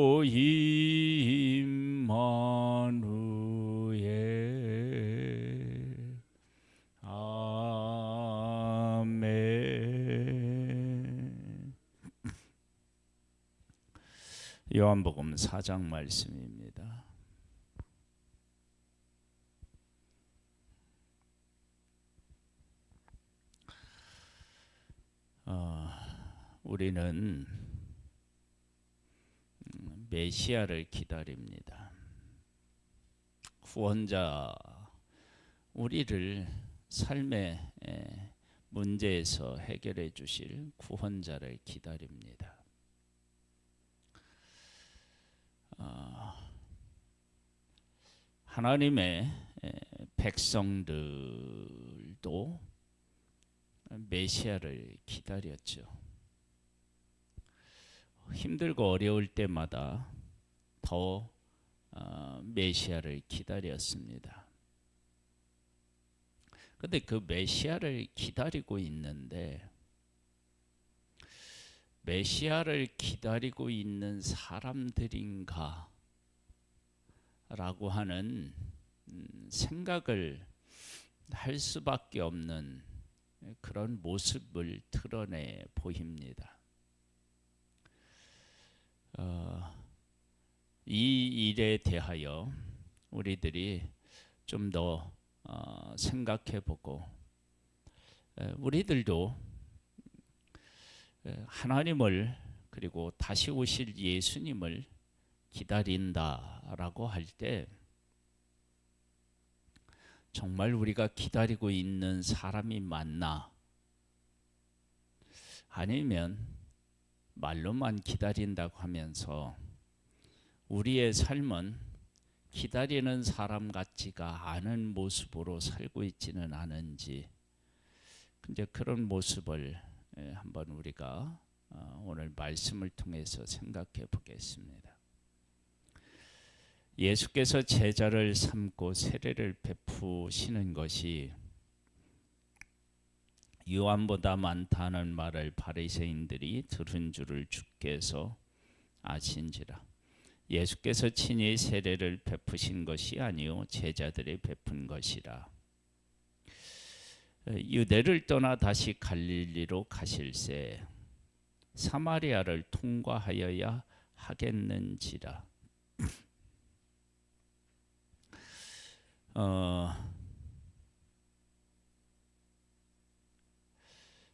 오 임마누엘 아멘. 요한복음 4장 말씀입니다. 우리는 메시아를 기다립니다. 구원자, 우리를 삶의 문제에서 해결해 주실 구원자를 기다립니다. 하나님의 백성들도 메시아를 기다렸죠. 힘들고 어려울 때마다 더 메시아를 기다렸습니다. 그런데 그 메시아를 기다리고 있는데 메시아를 기다리고 있는 사람들인가 라고 하는 생각을 할 수밖에 없는 그런 모습을 드러내 보입니다. 이 일에 대하여 우리들이 좀 더 생각해 보고 우리들도 하나님을 그리고 다시 오실 예수님을 기다린다라고 할 때 정말 우리가 기다리고 있는 사람이 맞나? 아니면 말로만 기다린다고 하면서 우리의 삶은 기다리는 사람 같지가 않은 모습으로 살고 있지는 않은지, 근데 그런 모습을 한번 우리가 오늘 말씀을 통해서 생각해 보겠습니다. 예수께서 제자를 삼고 세례를 베푸시는 것이 요한보다 많다는 말을 바리새인들이 들은 줄을 주께서 아신지라. 예수께서 친히 세례를 베푸신 것이 아니요 제자들이 베푼 것이라. 유대를 떠나 다시 갈릴리로 가실새 사마리아를 통과하여야 하겠는지라.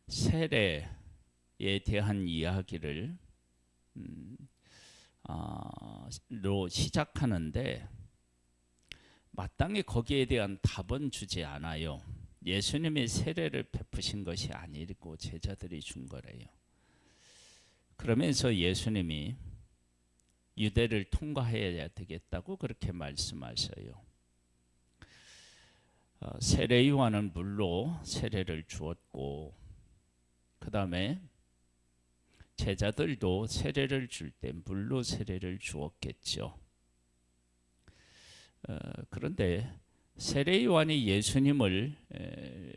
세례에 대한 이야기를 로 시작하는데 마땅히 거기에 대한 답은 주지 않아요. 예수님이 세례를 베푸신 것이 아니고 제자들이 준 거래요. 그러면서 예수님이 유대를 통과해야 되겠다고 그렇게 말씀하셔요. 세례 요한은 물로 세례를 주었고 그 다음에 제자들도 세례를 줄 때 물로 세례를 주었겠죠. 그런데 세례 요한이 예수님을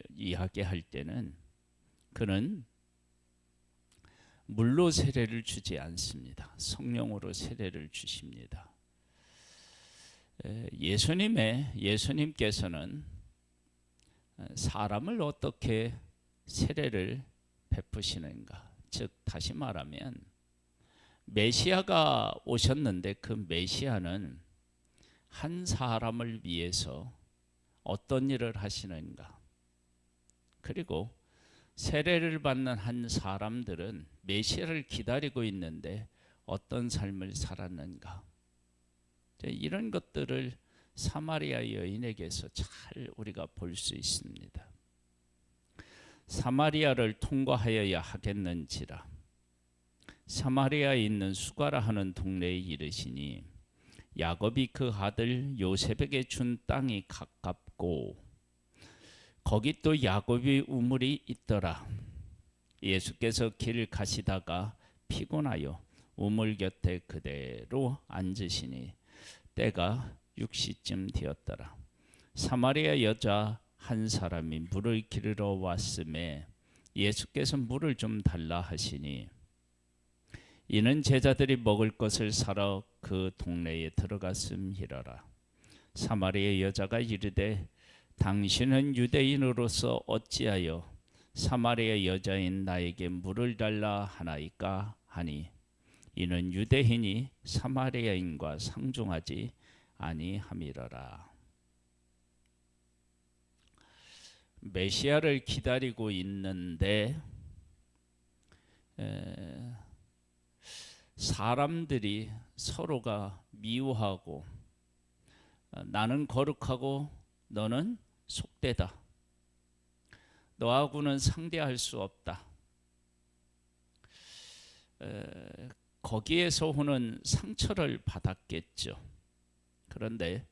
이야기할 때는 그는 물로 세례를 주지 않습니다. 성령으로 세례를 주십니다. 예수님께서는 사람을 어떻게 세례를 베푸시는가? 즉 다시 말하면 메시아가 오셨는데 그 메시아는 한 사람을 위해서 어떤 일을 하시는가? 그리고 세례를 받는 한 사람들은 메시아를 기다리고 있는데 어떤 삶을 살았는가? 이런 것들을 사마리아 여인에게서 잘 우리가 볼 수 있습니다. 사마리아를 통과하여야 하겠는지라. 사마리아에 있는 수가라 하는 동네에 이르시니 야곱이 그 아들 요셉에게 준 땅이 가깝고 거기 또 야곱이 우물이 있더라. 예수께서 길 가시다가 피곤하여 우물 곁에 그대로 앉으시니 때가 6시쯤 되었더라. 사마리아 여자 한 사람이 물을 기르러 왔음에 예수께서 물을 좀 달라 하시니 이는 제자들이 먹을 것을 사러 그 동네에 들어갔음이러라. 사마리아 여자가 이르되 당신은 유대인으로서 어찌하여 사마리아 여자인 나에게 물을 달라 하나이까 하니 이는 유대인이 사마리아인과 상종하지 아니함이러라. 메시아를 기다리고 있는데 사람들이 서로가 미워하고 나는 거룩하고 너는 속되다. 너하고는 상대할 수 없다. 거기에서 오는 상처를 받았겠죠. 그런데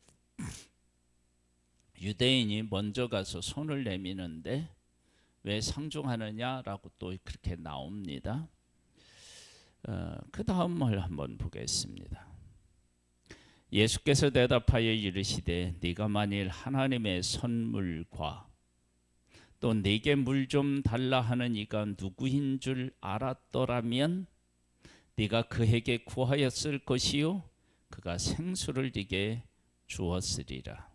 유대인이 먼저 가서 손을 내미는데 왜 상종하느냐라고 또 그렇게 나옵니다. 그 다음을 한번 보겠습니다. 예수께서 대답하여 이르시되 네가 만일 하나님의 선물과 또 네게 물 좀 달라 하는 이가 누구인 줄 알았더라면 네가 그에게 구하였을 것이요 그가 생수를 네게 주었으리라.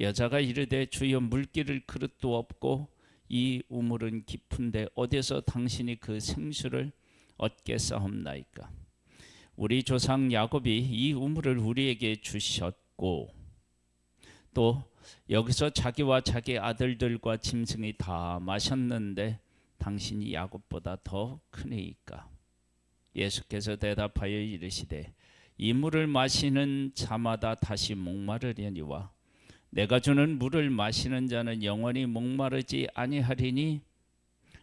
여자가 이르되 주여 물기를 그릇도 없고 이 우물은 깊은데 어디서 당신이 그 생수를 얻겠사옵나이까. 우리 조상 야곱이 이 우물을 우리에게 주셨고 또 여기서 자기와 자기 아들들과 짐승이 다 마셨는데 당신이 야곱보다 더 크니까. 예수께서 대답하여 이르시되 이 물을 마시는 자마다 다시 목마르려니와 내가 주는 물을 마시는 자는 영원히 목마르지 아니하리니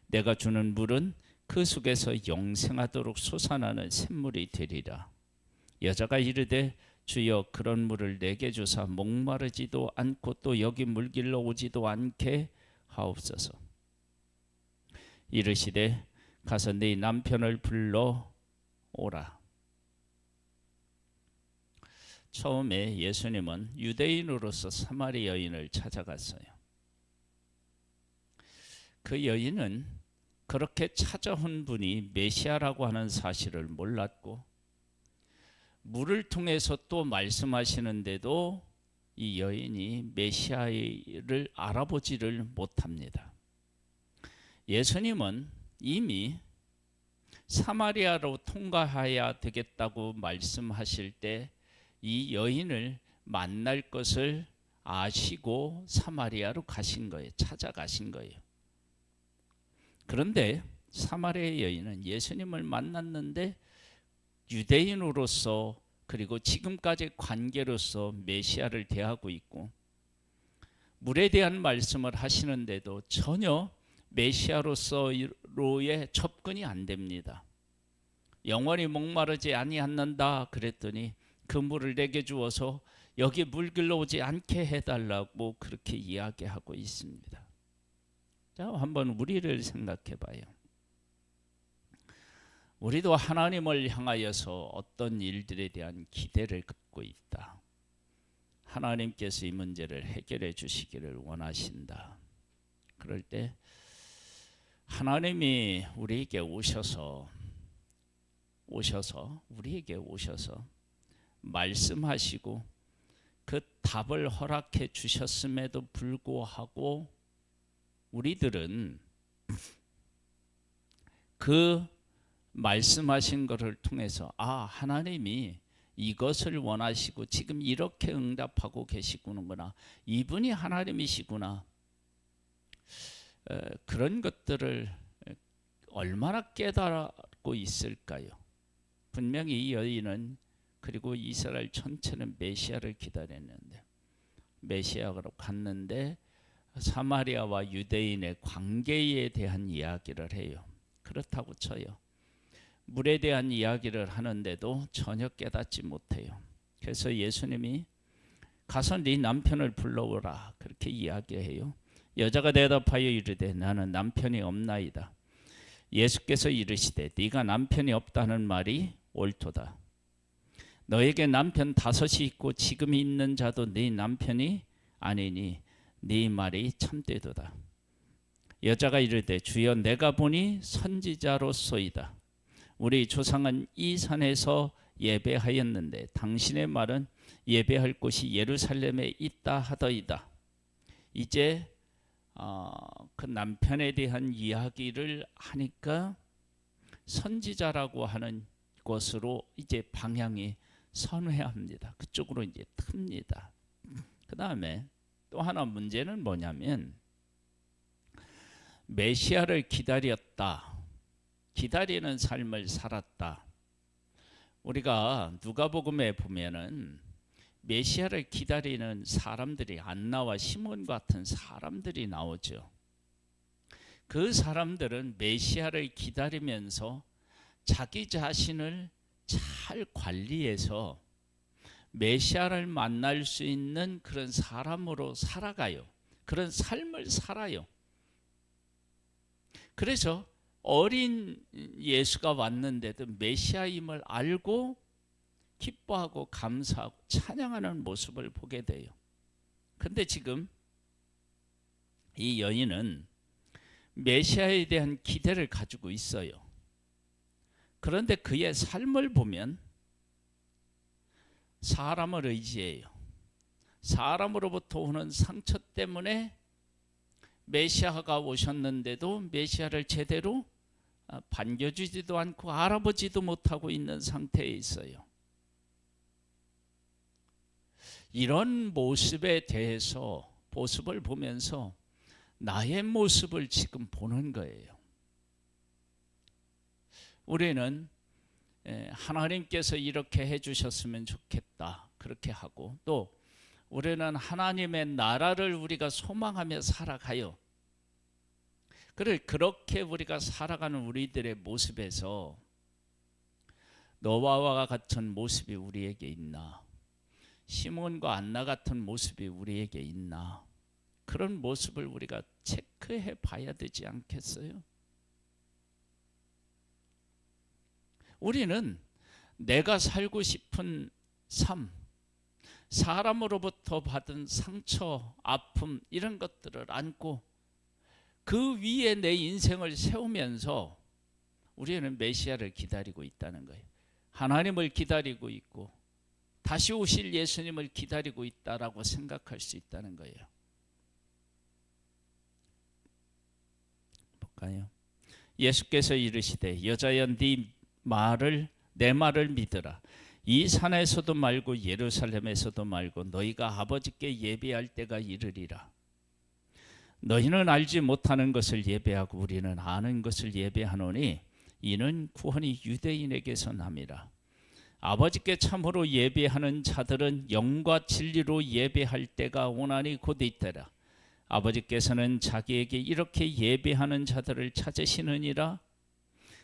내가 주는 물은 그 속에서 영생하도록 솟아나는 샘물이 되리라. 여자가 이르되 주여 그런 물을 내게 주사 목마르지도 않고 또 여기 물길로 오지도 않게 하옵소서. 이르시되 가서 네 남편을 불러 오라. 처음에 예수님은 유대인으로서 사마리 여인을 찾아갔어요. 그 여인은 그렇게 찾아온 분이 메시아라고 하는 사실을 몰랐고 물을 통해서 또 말씀하시는데도 이 여인이 메시아를 알아보지를 못합니다. 예수님은 이미 사마리아로 통과해야 되겠다고 말씀하실 때 이 여인을 만날 것을 아시고 사마리아로 가신 거예요. 찾아가신 거예요. 그런데 사마리아 여인은 예수님을 만났는데 유대인으로서 그리고 지금까지 관계로서 메시아를 대하고 있고 물에 대한 말씀을 하시는데도 전혀 메시아로서의 접근이 안 됩니다. 영원히 목마르지 아니하는다 그랬더니 그 물을 내게 주어서 여기 물길로 오지 않게 해달라고 그렇게 이야기하고 있습니다. 자, 한번 우리를 생각해 봐요. 우리도 하나님을 향하여서 어떤 일들에 대한 기대를 갖고 있다. 하나님께서 이 문제를 해결해 주시기를 원하신다. 그럴 때 하나님이 우리에게 오셔서 말씀하시고 그 답을 허락해 주셨음에도 불구하고 우리들은 그 말씀하신 것을 통해서 하나님이 이것을 원하시고 지금 이렇게 응답하고 계시구나, 이분이 하나님이시구나, 그런 것들을 얼마나 깨달고 있을까요? 분명히 이 여인은 그리고 이스라엘 전체는 메시아를 기다렸는데 메시아로 갔는데 사마리아와 유대인의 관계에 대한 이야기를 해요. 그렇다고 쳐요. 물에 대한 이야기를 하는데도 전혀 깨닫지 못해요. 그래서 예수님이 가서 네 남편을 불러오라 그렇게 이야기해요. 여자가 대답하여 이르되 나는 남편이 없나이다. 예수께서 이르시되 네가 남편이 없다는 말이 옳도다. 너에게 남편 5이 있고 지금 있는 자도 네 남편이 아니니 네 말이 참되도다. 여자가 이르되 주여 내가 보니 선지자로소이다. 우리 조상은 이 산에서 예배하였는데 당신의 말은 예배할 곳이 예루살렘에 있다 하더이다. 이제 그 남편에 대한 이야기를 하니까 선지자라고 하는 곳으로 이제 방향이 선회합니다. 그쪽으로 이제 틉니다. 그 다음에 또 하나 문제는 뭐냐면 메시아를 기다렸다. 기다리는 삶을 살았다. 우리가 누가복음에 보면은 메시아를 기다리는 사람들이 안나와 시몬 같은 사람들이 나오죠. 그 사람들은 메시아를 기다리면서 자기 자신을 잘 관리해서 메시아를 만날 수 있는 그런 사람으로 살아가요. 그런 삶을 살아요. 그래서 어린 예수가 왔는데도 메시아임을 알고 기뻐하고 감사하고 찬양하는 모습을 보게 돼요. 근데 지금 이 여인은 메시아에 대한 기대를 가지고 있어요. 그런데 그의 삶을 보면 사람을 의지해요. 사람으로부터 오는 상처 때문에 메시아가 오셨는데도 메시아를 제대로 반겨주지도 않고 알아보지도 못하고 있는 상태에 있어요. 이런 모습에 대해서 모습을 보면서 나의 모습을 지금 보는 거예요. 우리는 하나님께서 이렇게 해주셨으면 좋겠다 그렇게 하고, 또 우리는 하나님의 나라를 우리가 소망하며 살아가요. 그렇게 우리가 살아가는 우리들의 모습에서 노아와 같은 모습이 우리에게 있나, 시몬과 안나 같은 모습이 우리에게 있나, 그런 모습을 우리가 체크해 봐야 되지 않겠어요? 우리는 내가 살고 싶은 삶, 사람으로부터 받은 상처, 아픔 이런 것들을 안고 그 위에 내 인생을 세우면서 우리는 메시아를 기다리고 있다는 거예요. 하나님을 기다리고 있고 다시 오실 예수님을 기다리고 있다라고 생각할 수 있다는 거예요. 볼까요? 예수께서 이르시되 여자여 내 말을 믿으라. 이 산에서도 말고 예루살렘에서도 말고 너희가 아버지께 예배할 때가 이르리라. 너희는 알지 못하는 것을 예배하고 우리는 아는 것을 예배하노니 이는 구원이 유대인에게서 남이라. 아버지께 참으로 예배하는 자들은 영과 진리로 예배할 때가 오나니 곧 이때라. 아버지께서는 자기에게 이렇게 예배하는 자들을 찾으시느니라.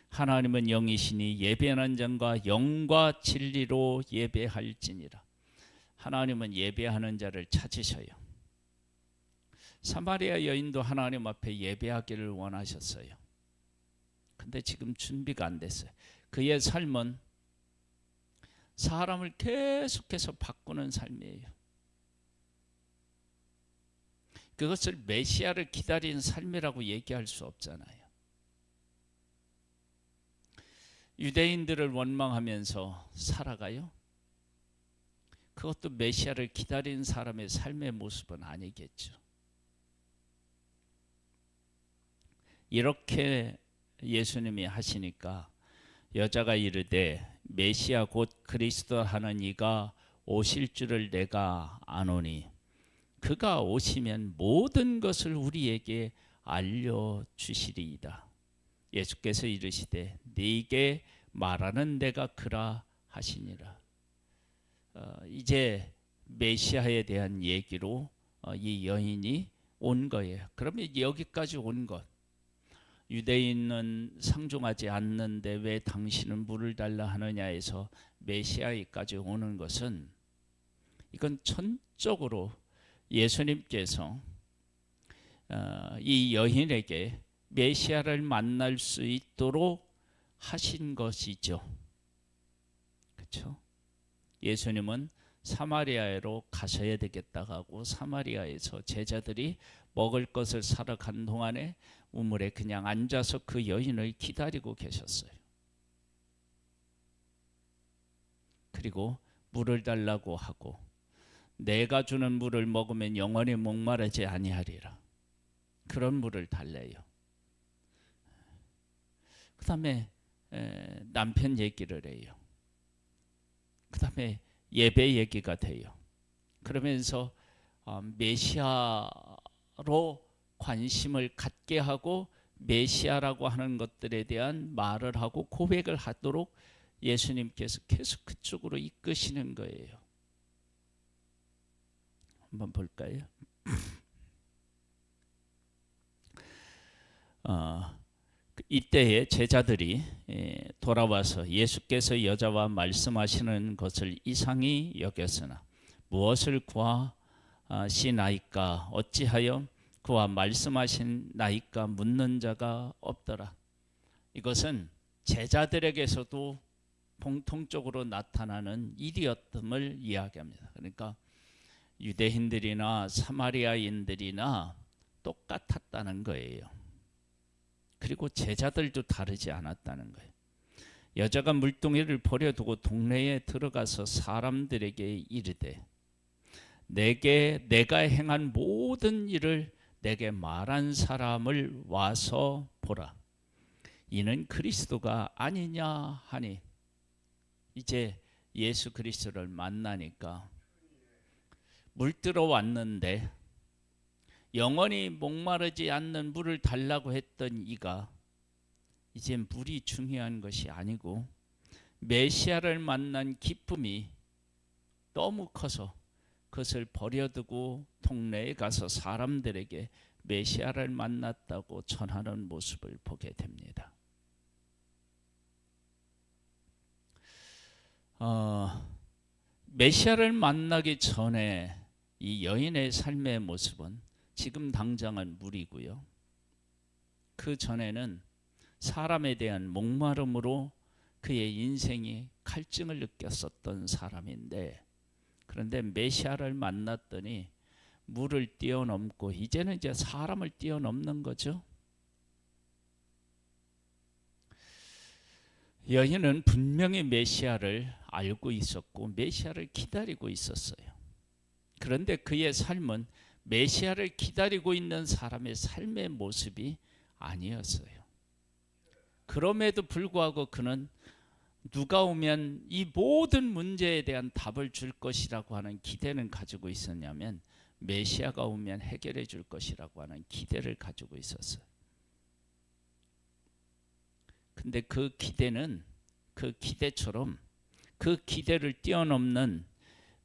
하나님은 영이시니 예배하는 자가 영과 진리로 예배할지니라. 하나님은 예배하는 자를 찾으셔요. 사마리아 여인도 하나님 앞에 예배하기를 원하셨어요. 근데 지금 준비가 안 됐어요. 그의 삶은 사람을 계속해서 바꾸는 삶이에요. 그것을 메시아를 기다리는 삶이라고 얘기할 수 없잖아요. 유대인들을 원망하면서 살아가요? 그것도 메시아를 기다리는 사람의 삶의 모습은 아니겠죠. 이렇게 예수님이 하시니까 여자가 이르되 메시아 곧 그리스도 하는 이가 오실 줄을 내가 아노니 그가 오시면 모든 것을 우리에게 알려주시리이다. 예수께서 이르시되 네게 말하는 내가 그라 하시니라. 이제 메시아에 대한 얘기로 이 여인이 온 거예요. 그러면 여기까지 온 것, 유대인은 상종하지 않는데 왜 당신은 물을 달라 하느냐에서 메시아에까지 오는 것은, 이건 전적으로 예수님께서 이 여인에게 메시아를 만날 수 있도록 하신 것이죠. 그렇죠? 예수님은 사마리아로 가셔야 되겠다고 하고 사마리아에서 제자들이 먹을 것을 사러 간 동안에 우물에 그냥 앉아서 그 여인을 기다리고 계셨어요. 그리고 물을 달라고 하고 내가 주는 물을 먹으면 영원히 목마르지 아니하리라. 그런 물을 달래요. 그 다음에 남편 얘기를 해요. 그 다음에 예배 얘기가 돼요. 그러면서 메시아로 관심을 갖게 하고 메시아라고 하는 것들에 대한 말을 하고 고백을 하도록 예수님께서 계속 그쪽으로 이끄시는 거예요. 한번 볼까요? 이때에 제자들이 돌아와서 예수께서 여자와 말씀하시는 것을 이상히 여겼으나 무엇을 구하시나이까 어찌하여 그와 말씀하시나이까 묻는 자가 없더라. 이것은 제자들에게서도 공통적으로 나타나는 일이었음을 이야기합니다. 그러니까 유대인들이나 사마리아인들이나 똑같았다는 거예요. 그리고 제자들도 다르지 않았다는 거예요. 여자가 물동이를 버려두고 동네에 들어가서 사람들에게 이르되 내가 행한 모든 일을 내게 말한 사람을 와서 보라. 이는 그리스도가 아니냐 하니, 이제 예수 그리스도를 만나니까 물 뜨러 왔는데 영원히 목마르지 않는 물을 달라고 했던 이가 이제 물이 중요한 것이 아니고 메시아를 만난 기쁨이 너무 커서 그것을 버려두고 동네에 가서 사람들에게 메시아를 만났다고 전하는 모습을 보게 됩니다. 메시아를 만나기 전에 이 여인의 삶의 모습은 지금 당장은 물이고요. 그 전에는 사람에 대한 목마름으로 그의 인생이 갈증을 느꼈었던 사람인데, 그런데 메시아를 만났더니 물을 뛰어넘고 이제는 이제 사람을 뛰어넘는 거죠. 여인은 분명히 메시아를 알고 있었고 메시아를 기다리고 있었어요. 그런데 그의 삶은 메시아를 기다리고 있는 사람의 삶의 모습이 아니었어요. 그럼에도 불구하고 그는 누가 오면 이 모든 문제에 대한 답을 줄 것이라고 하는 기대는 가지고 있었냐면 메시아가 오면 해결해 줄 것이라고 하는 기대를 가지고 있었어요. 근데 그 기대는 그 기대처럼 그 기대를 뛰어넘는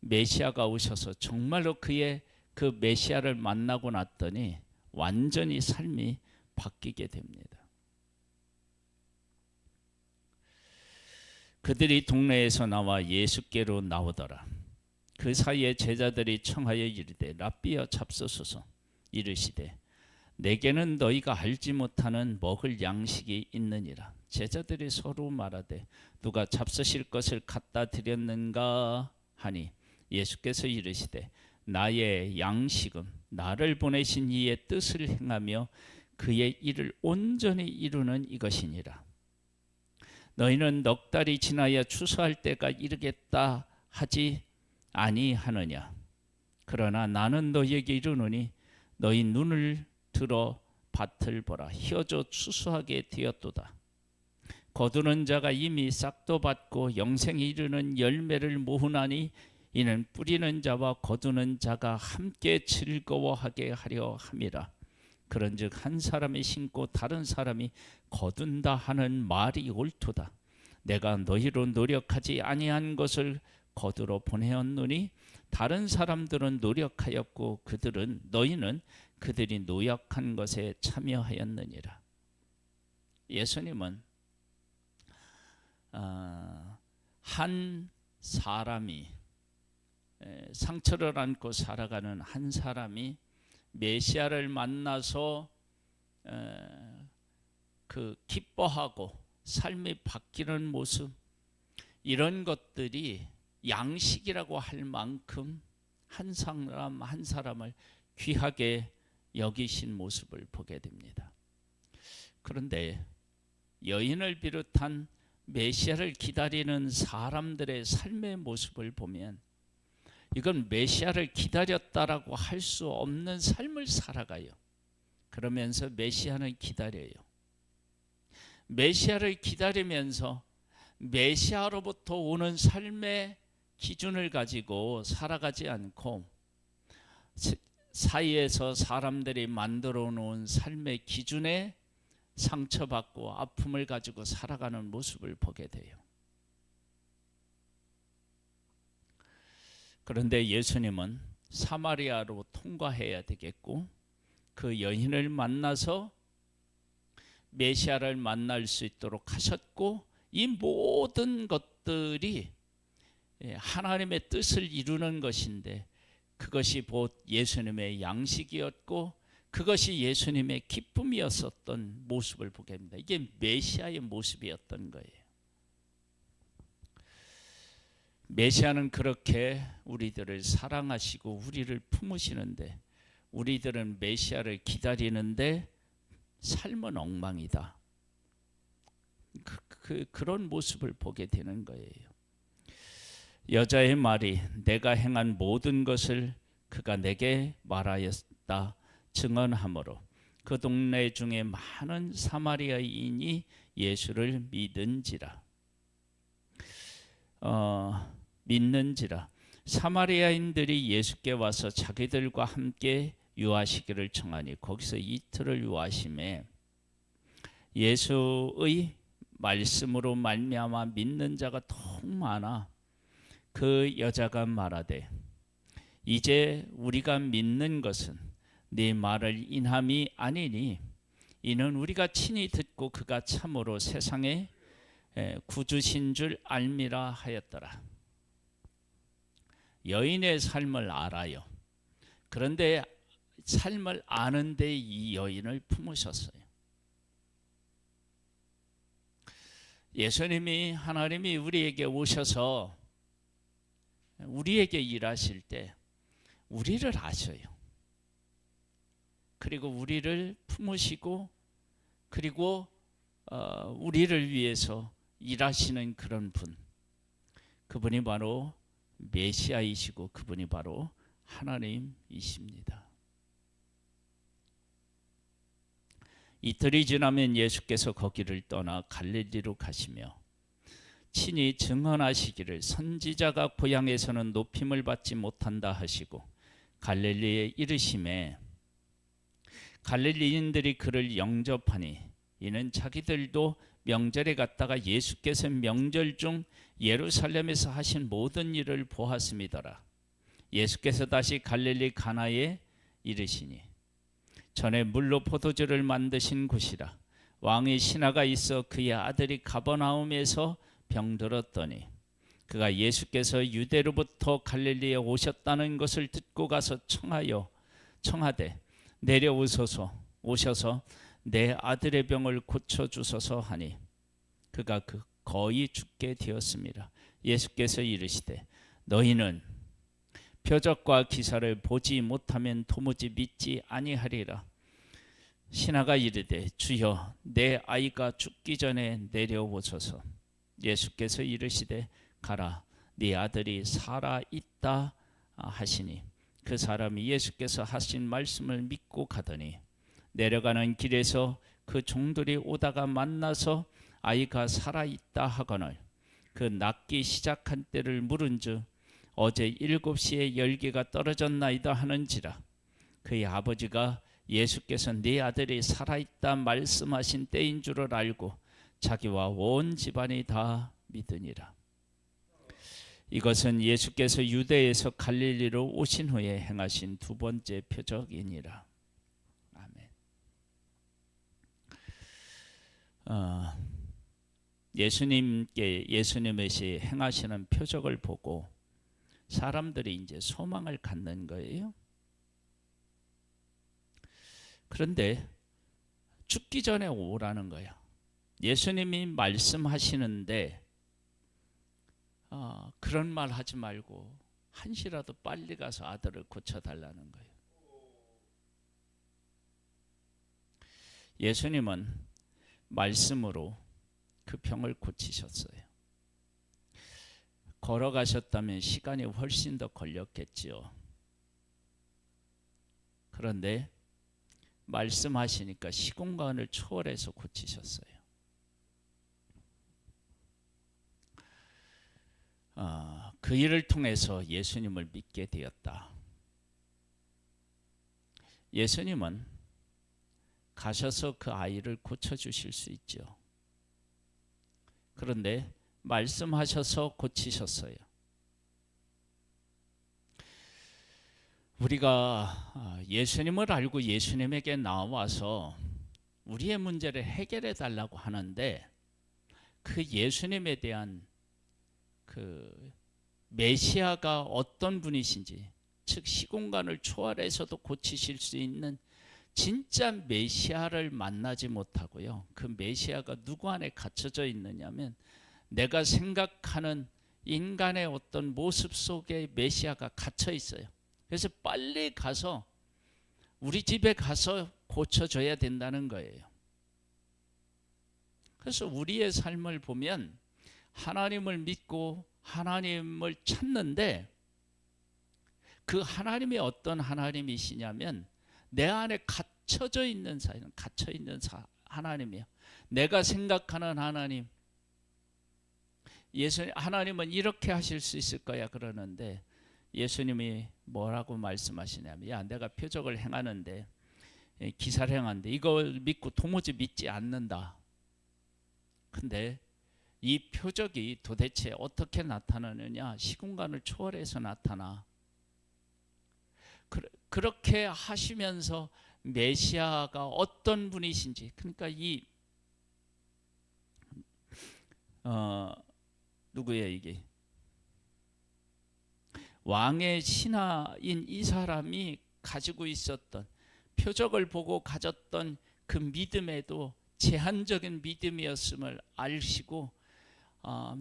메시아가 오셔서 정말로 그의 그 메시아를 만나고 났더니 완전히 삶이 바뀌게 됩니다. 그들이 동네에서 나와 예수께로 나오더라. 그 사이에 제자들이 청하여 이르되 랍비여 잡소서서 이르시되 내게는 너희가 알지 못하는 먹을 양식이 있느니라. 제자들이 서로 말하되 누가 잡수실 것을 갖다 드렸는가 하니 예수께서 이르시되 나의 양식은 나를 보내신 이의 뜻을 행하며 그의 일을 온전히 이루는 이것이니라. 너희는 넉 달이 지나야 추수할 때가 이르겠다 하지 아니하느냐. 그러나 나는 너희에게 이르노니 너희 눈을 들어 밭을 보라. 휘어져 추수하게 되었도다. 거두는 자가 이미 싹도 받고 영생에 이르는 열매를 모으나니 이는 뿌리는 자와 거두는 자가 함께 즐거워하게 하려 함이라. 그런즉 한 사람이 심고 다른 사람이 거둔다 하는 말이 옳도다. 내가 너희로 노력하지 아니한 것을 거두러 보내었노니 다른 사람들은 노력하였고 너희는 그들이 노력한 것에 참여하였느니라. 예수님은 한 사람이 상처를 안고 살아가는 한 사람이 메시아를 만나서 그 기뻐하고 삶이 바뀌는 모습, 이런 것들이 양식이라고 할 만큼 한 사람 한 사람을 귀하게 여기신 모습을 보게 됩니다. 그런데 여인을 비롯한 메시아를 기다리는 사람들의 삶의 모습을 보면 이건 메시아를 기다렸다라고 할 수 없는 삶을 살아가요. 그러면서 메시아는 기다려요. 메시아를 기다리면서 메시아로부터 오는 삶의 기준을 가지고 살아가지 않고 사이에서 사람들이 만들어 놓은 삶의 기준에 상처받고 아픔을 가지고 살아가는 모습을 보게 돼요. 그런데 예수님은 사마리아로 통과해야 되겠고 그 여인을 만나서 메시아를 만날 수 있도록 하셨고, 이 모든 것들이 하나님의 뜻을 이루는 것인데 그것이 곧 예수님의 양식이었고 그것이 예수님의 기쁨이었었던 모습을 보게 됩니다. 이게 메시아의 모습이었던 거예요. 메시아는 그렇게 우리들을 사랑하시고 우리를 품으시는데 우리들은 메시아를 기다리는데 삶은 엉망이다. 그런 모습을 보게 되는 거예요. 여자의 말이 내가 행한 모든 것을 그가 내게 말하였다 증언하므로 그 동네 중에 많은 사마리아인이 예수를 믿는지라. 사마리아인들이 예수께 와서 자기들과 함께 유하시기를 청하니 거기서 이틀을 유하심에 예수의 말씀으로 말미암아 믿는 자가 더욱 많아 그 여자가 말하되 이제 우리가 믿는 것은 네 말을 인함이 아니니 이는 우리가 친히 듣고 그가 참으로 세상의 구주신 줄 알미라 하였더라. 여인의 삶을 알아요. 그런데 삶을 아는데 이 여인을 품으셨어요. 예수님이 하나님이 우리에게 오셔서 우리에게 일하실 때 우리를 아셔요. 그리고 우리를 품으시고 그리고 우리를 위해서 일하시는 그런 분, 그분이 바로 메시아이시고 그분이 바로 하나님이십니다. 이틀이 지나면 예수께서 거기를 떠나 갈릴리로 가시며 친히 증언하시기를 선지자가 고향에서는 높임을 받지 못한다 하시고 갈릴리에 이르심에 갈릴리인들이 그를 영접하니 이는 자기들도 명절에 갔다가 예수께서 명절 중 예루살렘에서 하신 모든 일을 보았음이더라. 예수께서 다시 갈릴리 가나에 이르시니 전에 물로 포도주를 만드신 곳이라. 왕의 신하가 있어 그의 아들이 가버나움에서 병들었더니 그가 예수께서 유대로부터 갈릴리에 오셨다는 것을 듣고 가서 청하되 내려오소서 오셔서 내 아들의 병을 고쳐주소서 하니 그가 거의 죽게 되었습니다. 예수께서 이르시되 너희는 표적과 기사를 보지 못하면 도무지 믿지 아니하리라. 신하가 이르되 주여 내 아이가 죽기 전에 내려오소서. 예수께서 이르시되 가라 네 아들이 살아 있다 하시니 그 사람이 예수께서 하신 말씀을 믿고 가더니 내려가는 길에서 그 종들이 오다가 만나서 아이가 살아 있다 하거늘 그 낫기 시작한 때를 물은즉 어제 7시에 열기가 떨어졌나이다 하는지라. 그의 아버지가 예수께서 네 아들이 살아있다 말씀하신 때인 줄을 알고 자기와 온 집안이 다 믿으니라. 이것은 예수께서 유대에서 갈릴리로 오신 후에 행하신 두 번째 표적이니라. 아멘. 예수님의 행하시는 표적을 보고 사람들이 이제 소망을 갖는 거예요. 그런데 죽기 전에 오라는 거야. 예수님이 말씀하시는데 그런 말 하지 말고 한시라도 빨리 가서 아들을 고쳐달라는 거예요. 예수님은 말씀으로 그 병을 고치셨어요. 걸어가셨다면 시간이 훨씬 더 걸렸겠지요. 그런데 말씀하시니까 시공간을 초월해서 고치셨어요. 그 일을 통해서 예수님을 믿게 되었다. 예수님은 가셔서 그 아이를 고쳐주실 수 있죠. 그런데 말씀하셔서 고치셨어요. 우리가 예수님을 알고 예수님에게 나와서 우리의 문제를 해결해 달라고 하는데 그 예수님에 대한 그 메시아가 어떤 분이신지, 즉 시공간을 초월해서도 고치실 수 있는 진짜 메시아를 만나지 못하고요. 그 메시아가 누구 안에 갇혀져 있느냐면 내가 생각하는 인간의 어떤 모습 속에 메시아가 갇혀 있어요. 그래서 빨리 가서 우리 집에 가서 고쳐줘야 된다는 거예요. 그래서 우리의 삶을 보면 하나님을 믿고 하나님을 찾는데 그 하나님이 어떤 하나님이시냐면 내 안에 갇혀져 있는 사람, 갇혀 있는 하나님이에요. 내가 생각하는 하나님, 예수님, 하나님은 이렇게 하실 수 있을 거야 그러는데 예수님이 뭐라고 말씀하시냐면 야 내가 표적을 행하는데 기사를 행하는데 이걸 믿고 도무지 믿지 않는다. 근데 이 표적이 도대체 어떻게 나타나느냐? 시공간을 초월해서 나타나. 그렇게 하시면서 메시아가 어떤 분이신지, 그러니까 이 누구예요 이게? 왕의 신하인 이 사람이 가지고 있었던 표적을 보고 가졌던 그 믿음에도 제한적인 믿음이었음을 아시고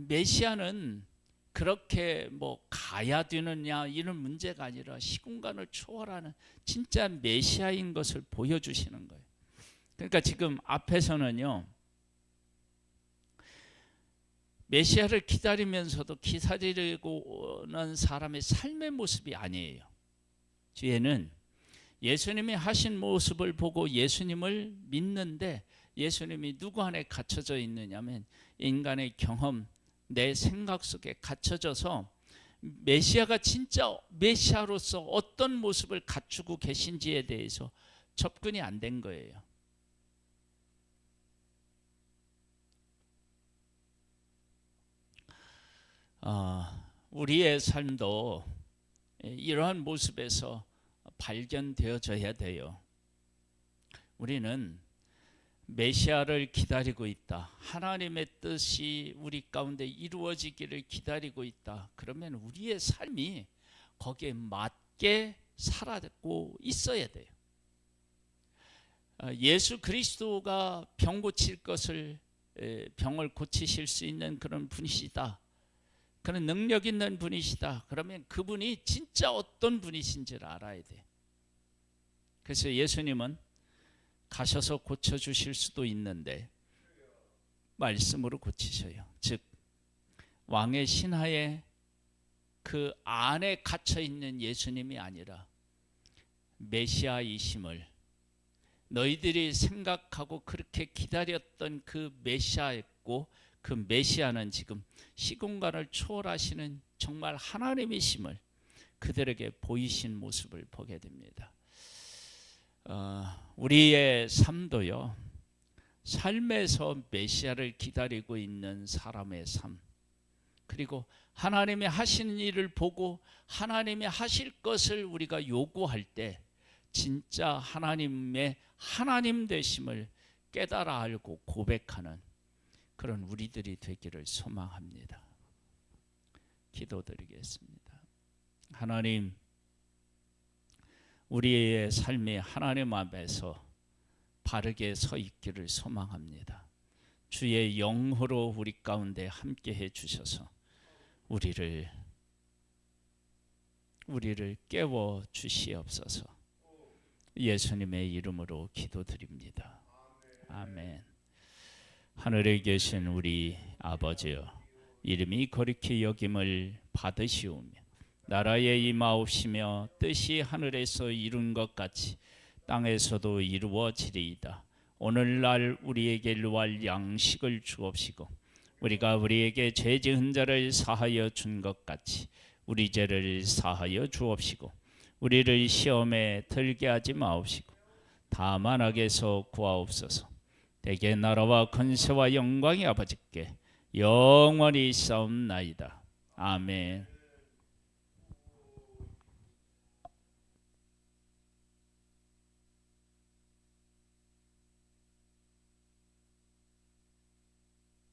메시아는 그렇게 뭐 가야 되느냐 이런 문제가 아니라 시공간을 초월하는 진짜 메시아인 것을 보여주시는 거예요. 그러니까 지금 앞에서는요 메시아를 기다리면서도 기다리고 오는 사람의 삶의 모습이 아니에요. 뒤에는 예수님이 하신 모습을 보고 예수님을 믿는데 예수님이 누구 안에 갇혀져 있느냐면 인간의 경험, 내 생각 속에 갇혀져서 메시아가 진짜 메시아로서 어떤 모습을 갖추고 계신지에 대해서 접근이 안 된 거예요. 우리의 삶도 이러한 모습에서 발견되어져야 돼요. 우리는 메시아를 기다리고 있다. 하나님의 뜻이 우리 가운데 이루어지기를 기다리고 있다. 그러면 우리의 삶이 거기에 맞게 살아가고 있어야 돼요. 예수 그리스도가 병 고칠 것을 병을 고치실 수 있는 그런 분이시다. 그런 능력 있는 분이시다. 그러면 그분이 진짜 어떤 분이신지를 알아야 돼. 그래서 예수님은 가셔서 고쳐주실 수도 있는데 말씀으로 고치셔요. 즉 왕의 신하의 그 안에 갇혀있는 예수님이 아니라 메시아이심을 너희들이 생각하고 그렇게 기다렸던 그 메시아였고 그 메시아는 지금 시공간을 초월하시는 정말 하나님이심을 그들에게 보이신 모습을 보게 됩니다. 우리의 삶도요 삶에서 메시아를 기다리고 있는 사람의 삶, 그리고 하나님이 하시는 일을 보고 하나님이 하실 것을 우리가 요구할 때 진짜 하나님의 하나님 되심을 깨달아 알고 고백하는 그런 우리들이 되기를 소망합니다. 기도드리겠습니다. 하나님, 우리의 삶이 하나님 앞에서 바르게 서 있기를 소망합니다. 주의 영으로 우리 가운데 함께 해 주셔서 우리를 깨워 주시옵소서. 예수님의 이름으로 기도드립니다. 아멘. 하늘에 계신 우리 아버지여, 이름이 거룩히 여김을 받으시오며 나라에 임하옵시며 뜻이 하늘에서 이룬 것 같이 땅에서도 이루어지리이다. 오늘날 우리에게 일용할 양식을 주옵시고 우리가 우리에게 죄 지은 자를 사하여 준 것 같이 우리 죄를 사하여 주옵시고 우리를 시험에 들게 하지 마옵시고 다만 악에서 구하옵소서. 대개 나라와 권세와 영광이 아버지께 영원히 있사옵나이다. 아멘.